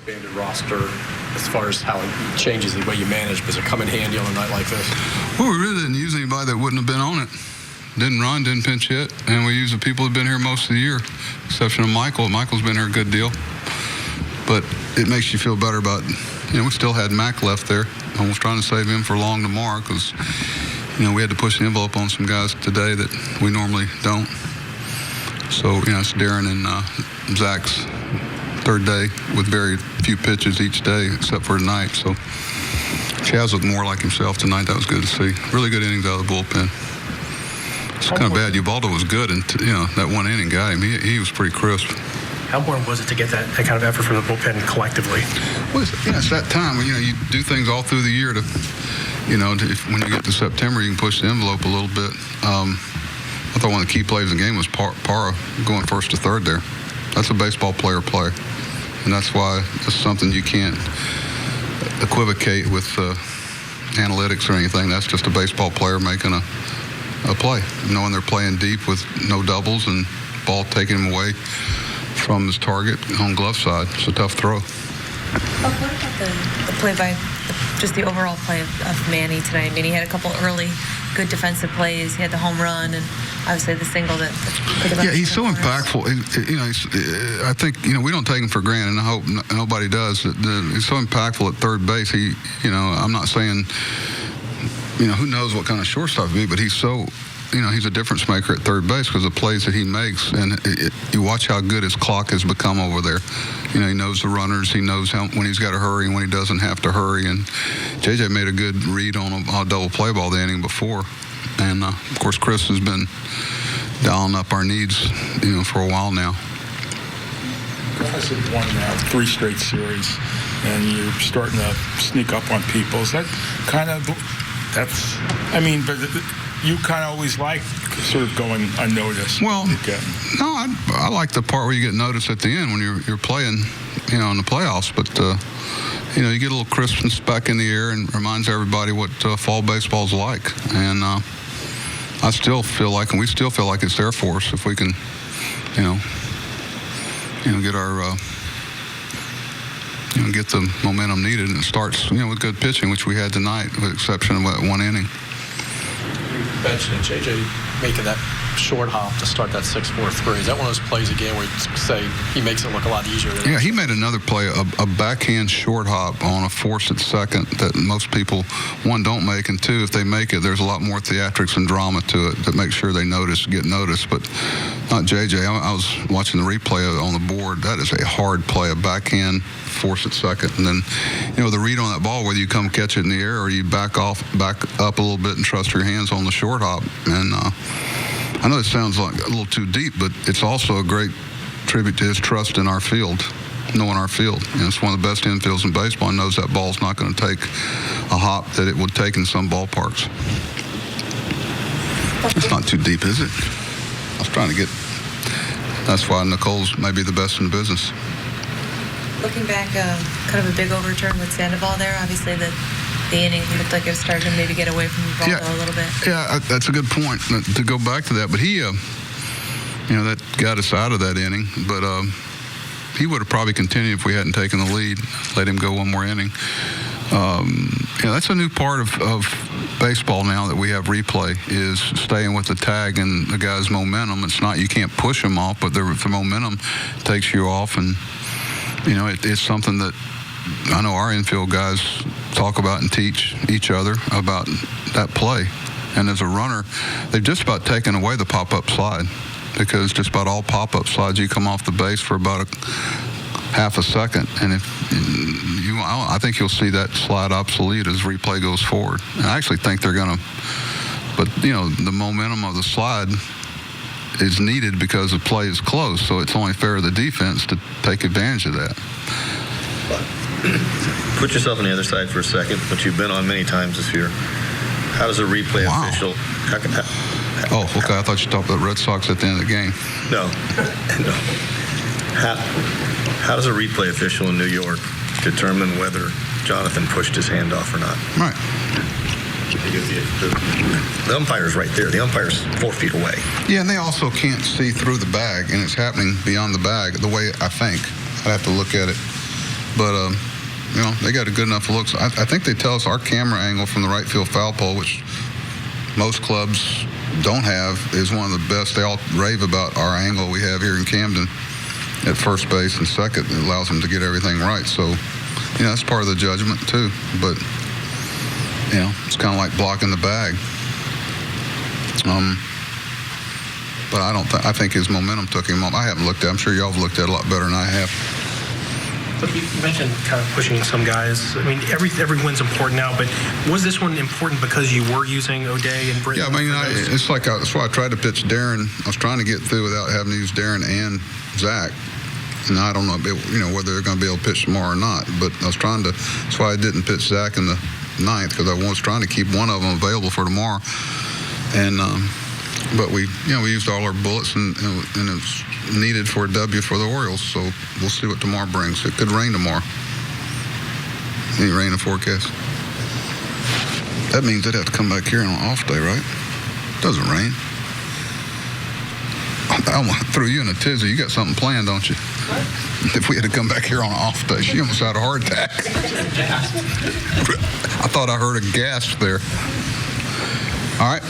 expanded roster as far as how it changes the way you manage? Does it come in handy on a night like this? Well, we really didn't use anybody that wouldn't have been on it. Didn't run, didn't pinch hit, and we used the people who've been here most of the year, exception of Michael. Michael's been here a good deal. But it makes you feel better about, we still had Mac left there. I was trying to save him for long tomorrow because, we had to push the envelope on some guys today that we normally don't. So, it's Darren and Zach's third day with very few pitches each day except for tonight. So Chaz looked more like himself tonight. That was good to see. Really good innings out of the bullpen. It's kind of bad. Ubaldo was good, and that one inning got him. He was pretty crisp. How important was it to get that kind of effort from the bullpen collectively? Well, it's that time when you do things all through the year to, when you get to September, you can push the envelope a little bit. I thought one of the key plays in the game was Parra going first to third there. That's a baseball player play, and that's why it's something you can't equivocate with analytics or anything. That's just a baseball player making a play, knowing they're playing deep with no doubles and ball taking him away from his target on glove side. It's a tough throw. What about the play by just the overall play of Manny tonight? I mean, he had a couple early good defensive plays. He had the home run and obviously the single that yeah, he's so impactful. I think we don't take him for granted, and I hope nobody does. He's so impactful at third base. I'm not saying who knows what kind of shortstop he'll be, but he's so. He's a difference maker at third base because of the plays that he makes. And you watch how good his clock has become over there. He knows the runners. He knows when he's got to hurry and when he doesn't have to hurry. And JJ made a good read on a double play ball the inning before. And, of course, Chris has been dialing up our needs, for a while now. Guys have won now 3 straight series, and you're starting to sneak up on people. Is that kind of you kind of always like sort of going unnoticed. Well, no, I like the part where you get noticed at the end when you're playing, in the playoffs. But you get a little crispness back in the air and reminds everybody what fall baseball's like. And I still feel like, and we still feel like it's there for us if we can, get our. Get the momentum needed, and it starts, with good pitching, which we had tonight, with the exception of that one inning. You mentioned JJ making that short hop to start that 6-4-3. Is that one of those plays again where you say he makes it look a lot easier? Yeah, he made another play, a backhand short hop on a force at second that most people, one, don't make, and two, if they make it, there's a lot more theatrics and drama to it that make sure they get noticed. But not JJ. I was watching the replay on the board. That is a hard play, a backhand force at second, and then the read on that ball, whether you come catch it in the air or you back up a little bit and trust your hands on the short hop. And I know it sounds like a little too deep, but it's also a great tribute to his trust in our field, knowing our field. It's one of the best infields in baseball, and knows that ball's not going to take a hop that it would take in some ballparks. It's not too deep, is it? I was trying to get. That's why Nicole's maybe the best in the business. Looking back, kind of a big overturn with Sandoval there. Obviously, the inning looked like it was starting to maybe get away from Ubaldo a little bit. Yeah, that's a good point to go back to that. But he, that got us out of that inning. But he would have probably continued if we hadn't taken the lead, let him go one more inning. That's a new part of baseball now that we have replay, is staying with the tag and the guy's momentum. It's not, you can't push him off, but the momentum takes you off. And, it's something that I know our infield guys talk about and teach each other about that play. And as a runner, they've just about taken away the pop-up slide, because just about all pop-up slides, you come off the base for about a half a second. And I think you'll see that slide obsolete as replay goes forward. And I actually think they're going to, but the momentum of the slide is needed because the play is close, so it's only fair to the defense to take advantage of that. Put yourself on the other side for a second, which you've been on many times this year. How does a replay official... Okay. I thought you talked about Red Sox at the end of the game. No. How does a replay official in New York determine whether Jonathan pushed his hand off or not? Right. Because the umpire's right there. The umpire's 4 feet away. Yeah, and they also can't see through the bag, and it's happening beyond the bag, the way I think. I'd have to look at it But they got a good enough looks. I think they tell us our camera angle from the right field foul pole, which most clubs don't have, is one of the best. They all rave about our angle we have here in Camden at first base and second. It allows them to get everything right. So, that's part of the judgment too. But, it's kind of like blocking the bag. But I think his momentum took him off. I haven't looked at it. I'm sure y'all have looked at it a lot better than I have. Look, you mentioned kind of pushing some guys. I mean, every win's important now, but was this one important because you were using O'Day and Britton? Yeah, it's like that's why I tried to pitch Darren. I was trying to get through without having to use Darren and Zach. And I don't know, whether they're going to be able to pitch tomorrow or not. But I was trying to. That's why I didn't pitch Zach in the ninth, because I was trying to keep one of them available for tomorrow. And but we used all our bullets, and it's needed for a W for the Orioles. So we'll see what tomorrow brings. It could rain tomorrow. Any rain in forecast? That means they'd have to come back here on an off day, right? Doesn't rain. I almost threw you in a tizzy. You got something planned, don't you? If we had to come back here on an off day, she almost had a heart attack. I thought I heard a gasp there. All right.